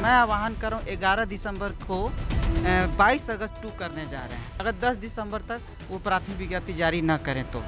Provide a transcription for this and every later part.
मैं आह्वान कर रहा हूँ 11 दिसंबर को 22 अगस्त 2 करने जा रहे हैं। अगर 10 दिसंबर तक वो प्राथमिक विज्ञप्ति जारी न करें तो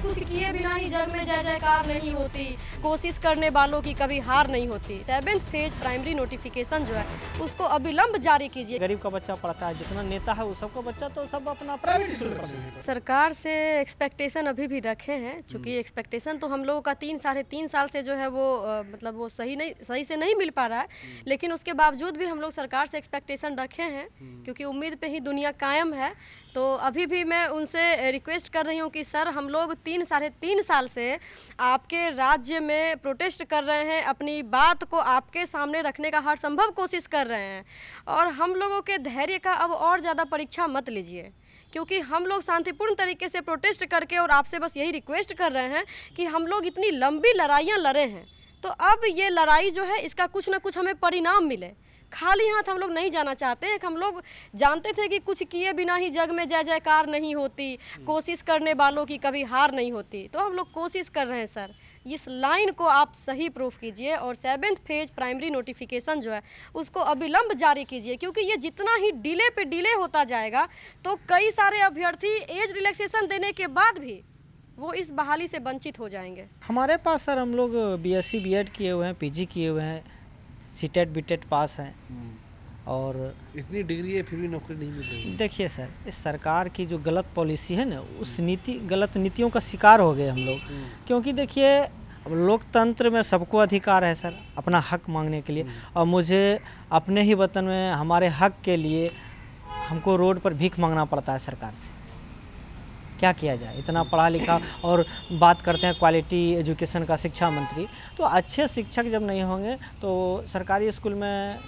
कुछ किए बिना ही जग में जय जयकार नहीं होती, कोशिश करने वालों की कभी हार नहीं होती। 7th फेज प्राइमरी नोटिफिकेशन जो है उसको अविलंब जारी कीजिए। गरीब का बच्चा पढ़ता है, जितना नेता है वो सबका बच्चा तो सब अपना प्राइवेट स्कूल में पढ़ता है। सरकार से एक्सपेक्टेशन अभी भी रखे हैं, चूँकि एक्सपेक्टेशन तो हम लोगों का 3-3.5 साल से जो है वो मतलब वो सही से नहीं मिल पा रहा है, लेकिन उसके बावजूद भी हम लोग सरकार से एक्सपेक्टेशन रखे हैं क्योंकि उम्मीद पे ही दुनिया कायम है। तो अभी भी मैं उनसे रिक्वेस्ट कर रही हूँ कि सर, हम लोग 3-3.5 साल से आपके राज्य में प्रोटेस्ट कर रहे हैं, अपनी बात को आपके सामने रखने का हर संभव कोशिश कर रहे हैं और हम लोगों के धैर्य का अब और ज़्यादा परीक्षा मत लीजिए, क्योंकि हम लोग शांतिपूर्ण तरीके से प्रोटेस्ट करके और आपसे बस यही रिक्वेस्ट कर रहे हैं कि हम लोग इतनी लंबी लड़ाइयाँ लड़े हैं, तो अब ये लड़ाई जो है इसका कुछ ना कुछ हमें परिणाम मिले। खाली हाथ हम लोग नहीं जाना चाहते हैं। हम लोग जानते थे कि कुछ किए बिना ही जग में जय जयकार नहीं होती, कोशिश करने वालों की कभी हार नहीं होती। तो हम लोग कोशिश कर रहे हैं सर, इस लाइन को आप सही प्रूफ कीजिए और 7th फेज प्राइमरी नोटिफिकेशन जो है उसको अविलंब जारी कीजिए, क्योंकि ये जितना ही डिले पे डिले होता जाएगा तो कई सारे अभ्यर्थी एज रिलैक्सेशन देने के बाद भी वो इस बहाली से वंचित हो जाएंगे। हमारे पास सर हम लोग BSc B.Ed किए हुए हैं, PG किए हुए हैं, C.Tet B.Tet पास हैं और इतनी डिग्री है फिर भी नौकरी नहीं मिल रही। देखिए सर, इस सरकार की जो गलत पॉलिसी है ना, उस गलत नीतियों का शिकार हो गए हम लोग। क्योंकि देखिए, अब लोकतंत्र में सबको अधिकार है सर अपना हक मांगने के लिए, और मुझे अपने ही वतन में हमारे हक के लिए हमको रोड पर भीख मांगना पड़ता है सरकार से। क्या किया जाए, इतना पढ़ा लिखा और बात करते हैं क्वालिटी एजुकेशन का शिक्षा मंत्री, तो अच्छे शिक्षक जब नहीं होंगे तो सरकारी स्कूल में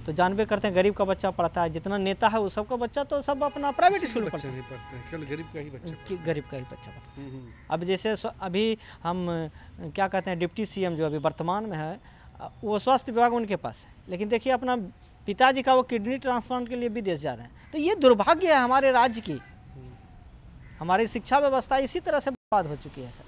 तो जानबे करते हैं गरीब का बच्चा पढ़ता है, जितना नेता है वो सबका बच्चा तो सब अपना प्राइवेट स्कूल में पढ़ता है, केवल गरीब का ही बच्चा पढ़ता है। अब जैसे अभी हम क्या कहते हैं, डिप्टी CM जो अभी वर्तमान में है वो स्वास्थ्य विभाग उनके पास है, लेकिन देखिए अपना पिताजी का वो किडनी ट्रांसप्लांट के लिए विदेश जा रहे हैं। तो ये दुर्भाग्य है हमारे राज्य की। हमारी शिक्षा व्यवस्था इसी तरह से बर्बाद हो चुकी है सर।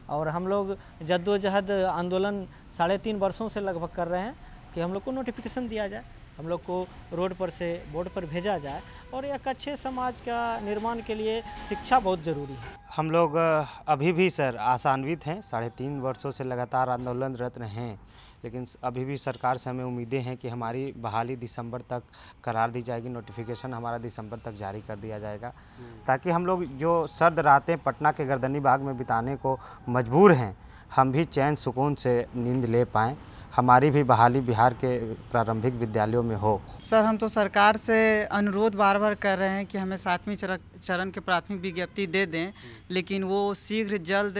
और हम लोग जद्दोजहद आंदोलन 3.5 वर्षों से लगभग कर रहे हैं कि हम लोग को नोटिफिकेशन दिया जाए, हम लोग को रोड पर से बोर्ड पर भेजा जाए, और एक अच्छे समाज का निर्माण के लिए शिक्षा बहुत ज़रूरी है। हम लोग अभी भी सर आशान्वित हैं, 3.5 वर्षों से लगातार आंदोलनरत हैं, लेकिन अभी भी सरकार से हमें उम्मीदें हैं कि हमारी बहाली दिसंबर तक करार दी जाएगी, नोटिफिकेशन हमारा दिसंबर तक जारी कर दिया जाएगा, ताकि हम लोग जो सर्द रातें पटना के गर्दनी बाग में बिताने को मजबूर हैं, हम भी चैन सुकून से नींद ले पाएँ, हमारी भी बहाली बिहार के प्रारंभिक विद्यालयों में हो। सर, हम तो सरकार से अनुरोध बार बार कर रहे हैं कि हमें 7वें चरण के प्राथमिक विज्ञप्ति दे दें, लेकिन वो शीघ्र जल्द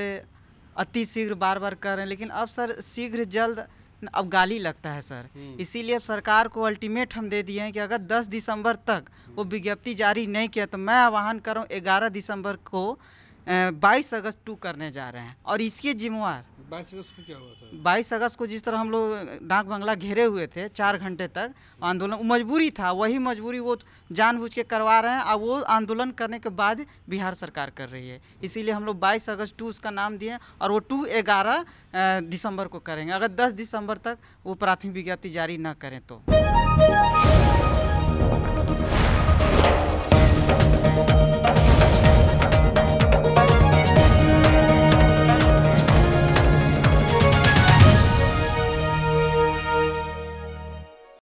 अति शीघ्र बार बार कर रहे हैं, लेकिन अब सर शीघ्र जल्द अब गाली लगता है सर। इसीलिए अब सरकार को अल्टीमेट हम दे दिए हैं कि अगर 10 दिसंबर तक वो विज्ञप्ति जारी नहीं किया तो मैं आह्वान कर रहा हूँ 11 दिसंबर को 22 अगस्त 2 करने जा रहे हैं। और इसके जिम्मेवार 22 अगस्त को क्या हुआ था? 22 अगस्त को जिस तरह हम लोग डाक बंगला घेरे हुए थे 4 घंटे तक आंदोलन, मजबूरी था, वही मजबूरी वो जानबूझ के करवा रहे हैं, और वो आंदोलन करने के बाद बिहार सरकार कर रही है। इसीलिए हम लोग 22 अगस्त 2 उसका नाम दिए, और वो 11 दिसंबर को करेंगे अगर 10 दिसंबर तक वो प्राथमिक विज्ञप्ति जारी न करें तो।